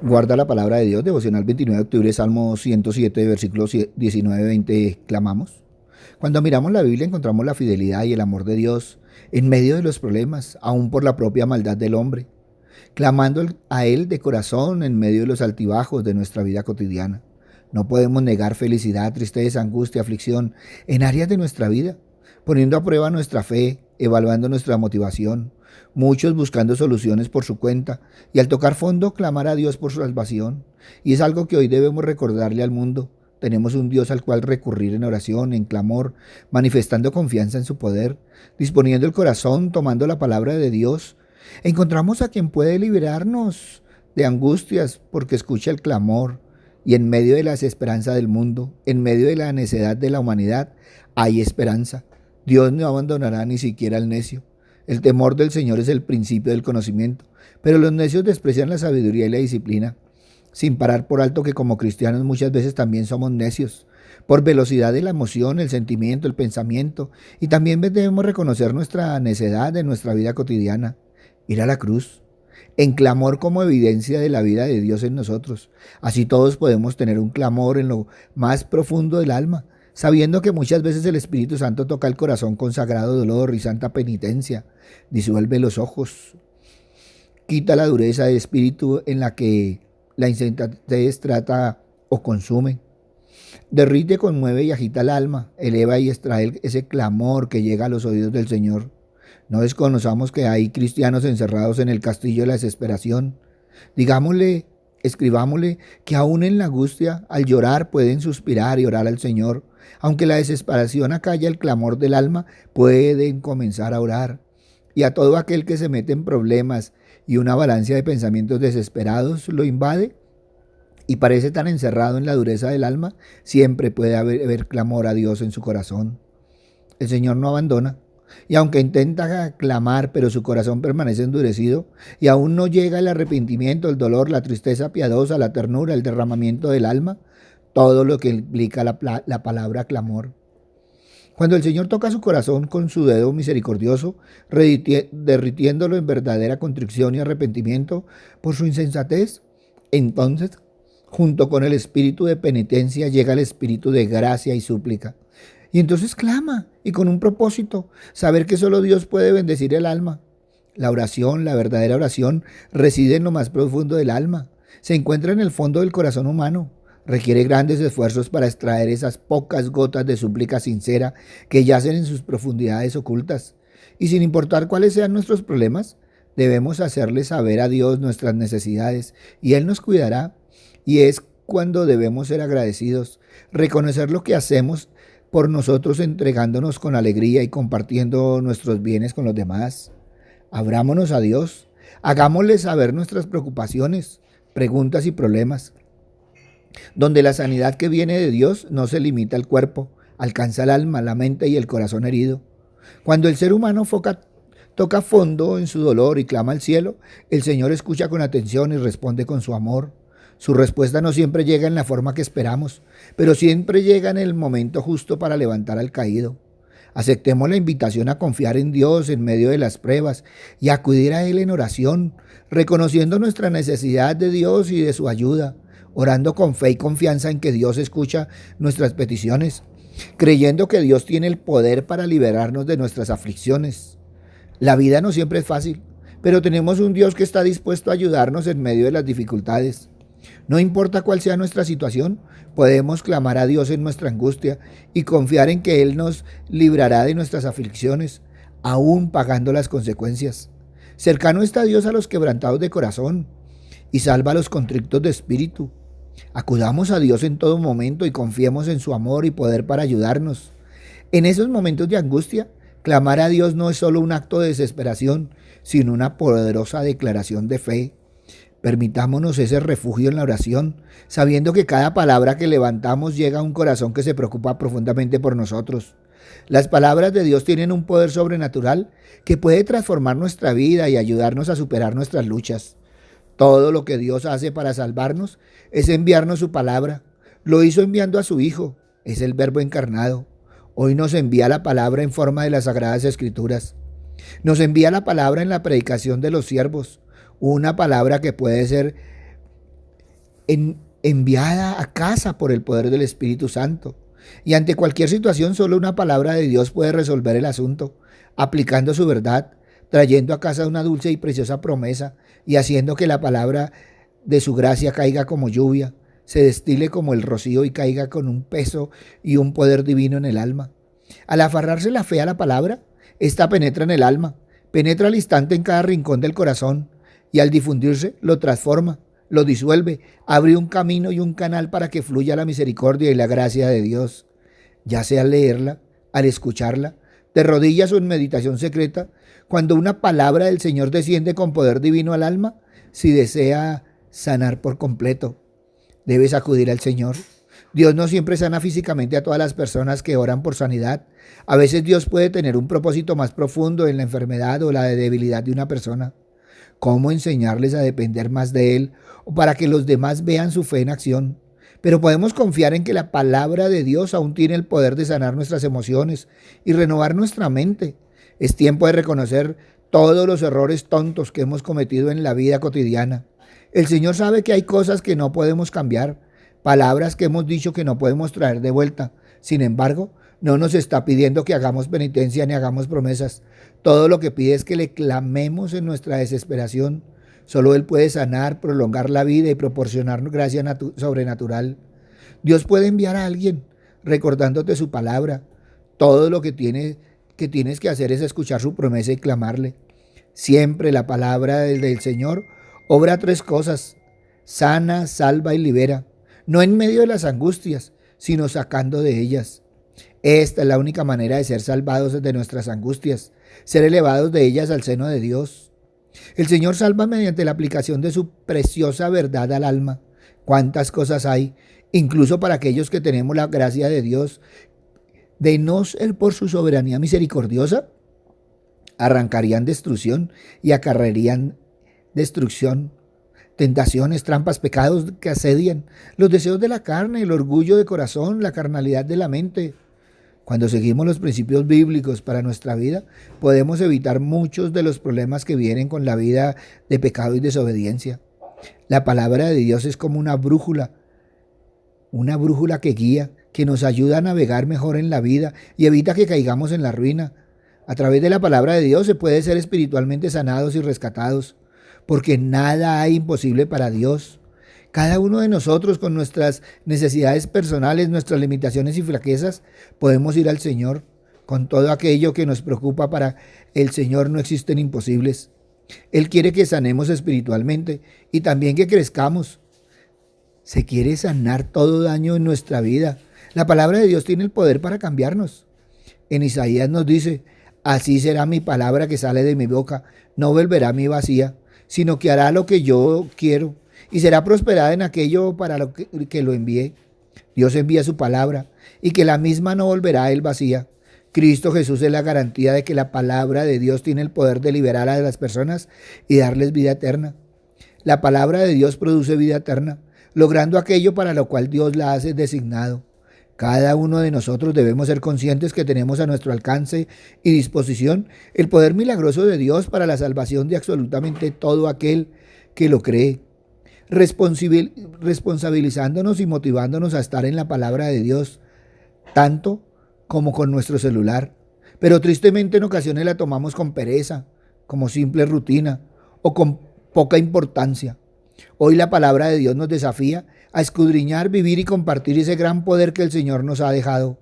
Guarda la palabra de Dios, devocional 29 de octubre, Salmo 107, versículos 19-20, clamamos. Cuando miramos la Biblia encontramos la fidelidad y el amor de Dios en medio de los problemas, aún por la propia maldad del hombre, clamando a Él de corazón en medio de los altibajos de nuestra vida cotidiana. No podemos negar felicidad, tristeza, angustia, aflicción en áreas de nuestra vida, poniendo a prueba nuestra fe, evaluando nuestra motivación, muchos buscando soluciones por su cuenta y al tocar fondo clamar a Dios por su salvación. Y es algo que hoy debemos recordarle al mundo. Tenemos un Dios al cual recurrir en oración, en clamor, manifestando confianza en su poder, disponiendo el corazón, tomando la palabra de Dios. Encontramos a quien puede liberarnos de angustias porque escucha el clamor, y en medio de la desesperanza del mundo, en medio de la necedad de la humanidad, hay esperanza. Dios no abandonará ni siquiera al necio. El temor del Señor es el principio del conocimiento, pero los necios desprecian la sabiduría y la disciplina, sin parar por alto que como cristianos muchas veces también somos necios, por velocidad de la emoción, el sentimiento, el pensamiento, y también debemos reconocer nuestra necedad en nuestra vida cotidiana, ir a la cruz, en clamor como evidencia de la vida de Dios en nosotros. Así todos podemos tener un clamor en lo más profundo del alma, sabiendo que muchas veces el Espíritu Santo toca el corazón con sagrado dolor y santa penitencia, disuelve los ojos, quita la dureza de espíritu en la que la insensatez trata o consume, derrite, conmueve y agita el alma, eleva y extrae ese clamor que llega a los oídos del Señor. No desconozcamos que hay cristianos encerrados en el castillo de la desesperación. Digámosle, escribámosle que aún en la angustia, al llorar, pueden suspirar y orar al Señor. Aunque la desesperación acalla el clamor del alma, pueden comenzar a orar. Y a todo aquel que se mete en problemas y una avalancha de pensamientos desesperados lo invade y parece tan encerrado en la dureza del alma, siempre puede haber clamor a Dios en su corazón. El Señor no abandona. Y aunque intenta clamar, pero su corazón permanece endurecido, y aún no llega el arrepentimiento, el dolor, la tristeza piadosa, la ternura, el derramamiento del alma, todo lo que implica la palabra clamor. Cuando el Señor toca su corazón con su dedo misericordioso, derritiéndolo en verdadera contrición y arrepentimiento por su insensatez, entonces, junto con el espíritu de penitencia, llega el espíritu de gracia y súplica. Y entonces clama, y con un propósito, saber que solo Dios puede bendecir el alma. La oración, la verdadera oración, reside en lo más profundo del alma. Se encuentra en el fondo del corazón humano. Requiere grandes esfuerzos para extraer esas pocas gotas de súplica sincera que yacen en sus profundidades ocultas. Y sin importar cuáles sean nuestros problemas, debemos hacerle saber a Dios nuestras necesidades, y Él nos cuidará. Y es cuando debemos ser agradecidos, reconocer lo que hacemos por nosotros, entregándonos con alegría y compartiendo nuestros bienes con los demás. Abrámonos a Dios, hagámosle saber nuestras preocupaciones, preguntas y problemas, donde la sanidad que viene de Dios no se limita al cuerpo, alcanza el alma, la mente y el corazón herido. Cuando el ser humano toca fondo en su dolor y clama al cielo, el Señor escucha con atención y responde con su amor. Su respuesta no siempre llega en la forma que esperamos, pero siempre llega en el momento justo para levantar al caído. Aceptemos la invitación a confiar en Dios en medio de las pruebas y acudir a Él en oración, reconociendo nuestra necesidad de Dios y de su ayuda, orando con fe y confianza en que Dios escucha nuestras peticiones, creyendo que Dios tiene el poder para liberarnos de nuestras aflicciones. La vida no siempre es fácil, pero tenemos un Dios que está dispuesto a ayudarnos en medio de las dificultades. No importa cuál sea nuestra situación, podemos clamar a Dios en nuestra angustia y confiar en que Él nos librará de nuestras aflicciones, aún pagando las consecuencias. Cercano está Dios a los quebrantados de corazón y salva a los contritos de espíritu. Acudamos a Dios en todo momento y confiemos en su amor y poder para ayudarnos. En esos momentos de angustia, clamar a Dios no es solo un acto de desesperación, sino una poderosa declaración de fe. Permitámonos ese refugio en la oración, sabiendo que cada palabra que levantamos llega a un corazón que se preocupa profundamente por nosotros. Las palabras de Dios tienen un poder sobrenatural que puede transformar nuestra vida y ayudarnos a superar nuestras luchas. Todo lo que Dios hace para salvarnos es enviarnos su palabra. Lo hizo enviando a su Hijo, es el Verbo encarnado. Hoy nos envía la palabra en forma de las Sagradas Escrituras. Nos envía la palabra en la predicación de los siervos, una palabra que puede ser enviada a casa por el poder del Espíritu Santo. Y ante cualquier situación, solo una palabra de Dios puede resolver el asunto, aplicando su verdad, trayendo a casa una dulce y preciosa promesa y haciendo que la palabra de su gracia caiga como lluvia, se destile como el rocío y caiga con un peso y un poder divino en el alma. Al aferrarse la fe a la palabra, esta penetra en el alma, penetra al instante en cada rincón del corazón y al difundirse lo transforma, lo disuelve, abre un camino y un canal para que fluya la misericordia y la gracia de Dios, ya sea al leerla, al escucharla, de rodillas o en meditación secreta. Cuando una palabra del Señor desciende con poder divino al alma, si desea sanar por completo, debes acudir al Señor. Dios no siempre sana físicamente a todas las personas que oran por sanidad. A veces Dios puede tener un propósito más profundo en la enfermedad o la debilidad de una persona. ¿Cómo enseñarles a depender más de Él o para que los demás vean su fe en acción? Pero podemos confiar en que la palabra de Dios aún tiene el poder de sanar nuestras emociones y renovar nuestra mente. Es tiempo de reconocer todos los errores tontos que hemos cometido en la vida cotidiana. El Señor sabe que hay cosas que no podemos cambiar, palabras que hemos dicho que no podemos traer de vuelta. Sin embargo, no nos está pidiendo que hagamos penitencia ni hagamos promesas. Todo lo que pide es que le clamemos en nuestra desesperación. Solo Él puede sanar, prolongar la vida y proporcionarnos gracia sobrenatural. Dios puede enviar a alguien recordándote su palabra. Todo lo que tienes que hacer es escuchar su promesa y clamarle. Siempre la palabra del Señor obra tres cosas: sana, salva y libera. No en medio de las angustias, sino sacando de ellas. Esta es la única manera de ser salvados de nuestras angustias, ser elevados de ellas al seno de Dios. El Señor salva mediante la aplicación de su preciosa verdad al alma. ¿Cuántas cosas hay, incluso para aquellos que tenemos la gracia de Dios, de no ser por su soberanía misericordiosa? Arrancarían destrucción y acarrearían destrucción. Tentaciones, trampas, pecados que asedian, los deseos de la carne, el orgullo de corazón, la carnalidad de la mente. Cuando seguimos los principios bíblicos para nuestra vida, podemos evitar muchos de los problemas que vienen con la vida de pecado y desobediencia. La palabra de Dios es como una brújula que guía, que nos ayuda a navegar mejor en la vida y evita que caigamos en la ruina. A través de la palabra de Dios se puede ser espiritualmente sanados y rescatados, porque nada hay imposible para Dios. Cada uno de nosotros, con nuestras necesidades personales, nuestras limitaciones y flaquezas, podemos ir al Señor. Con todo aquello que nos preocupa, para el Señor no existen imposibles. Él quiere que sanemos espiritualmente y también que crezcamos. Se quiere sanar todo daño en nuestra vida. La palabra de Dios tiene el poder para cambiarnos. En Isaías nos dice: así será mi palabra que sale de mi boca, no volverá a mí vacía, sino que hará lo que yo quiero y será prosperada en aquello para lo que lo envíe. Dios envía su palabra y que la misma no volverá a él vacía. Cristo Jesús es la garantía de que la palabra de Dios tiene el poder de liberar a las personas y darles vida eterna. La palabra de Dios produce vida eterna, logrando aquello para lo cual Dios la hace designado. Cada uno de nosotros debemos ser conscientes que tenemos a nuestro alcance y disposición el poder milagroso de Dios para la salvación de absolutamente todo aquel que lo cree, responsabilizándonos y motivándonos a estar en la palabra de Dios, tanto como con nuestro celular. Pero tristemente en ocasiones la tomamos con pereza, como simple rutina o con poca importancia. Hoy la palabra de Dios nos desafía a escudriñar, vivir y compartir ese gran poder que el Señor nos ha dejado.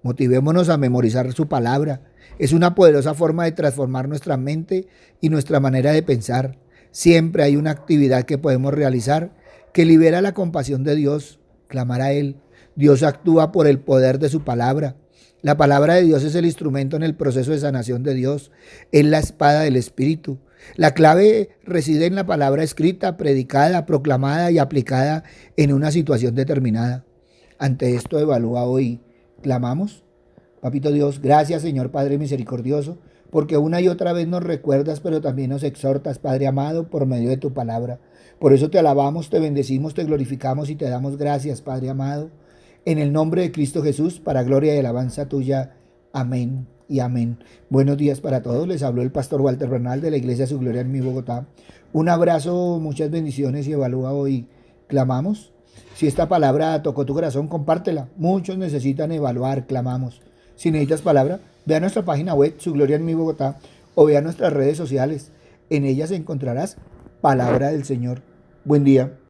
Motivémonos a memorizar su palabra. Es una poderosa forma de transformar nuestra mente y nuestra manera de pensar. Siempre hay una actividad que podemos realizar que libera la compasión de Dios. Clamar a Él. Dios actúa por el poder de su palabra. La palabra de Dios es el instrumento en el proceso de sanación de Dios. Es la espada del Espíritu. La clave reside en la palabra escrita, predicada, proclamada y aplicada en una situación determinada. Ante esto evalúa hoy. ¿Clamamos? Papito Dios, gracias Señor Padre misericordioso, porque una y otra vez nos recuerdas, pero también nos exhortas, Padre amado, por medio de tu palabra. Por eso te alabamos, te bendecimos, te glorificamos y te damos gracias, Padre amado. En el nombre de Cristo Jesús, para gloria y alabanza tuya. Amén y amén. Buenos días para todos. Les habló el pastor Walter Bernal de la Iglesia Su Gloria en mi Bogotá. Un abrazo, muchas bendiciones y evalúa hoy. clamamos. Si esta palabra tocó tu corazón, compártela. Muchos necesitan evaluar, clamamos. Si necesitas palabra, ve a nuestra página web, Su Gloria en mi Bogotá, o ve a nuestras redes sociales. En ellas encontrarás palabra del Señor. Buen día.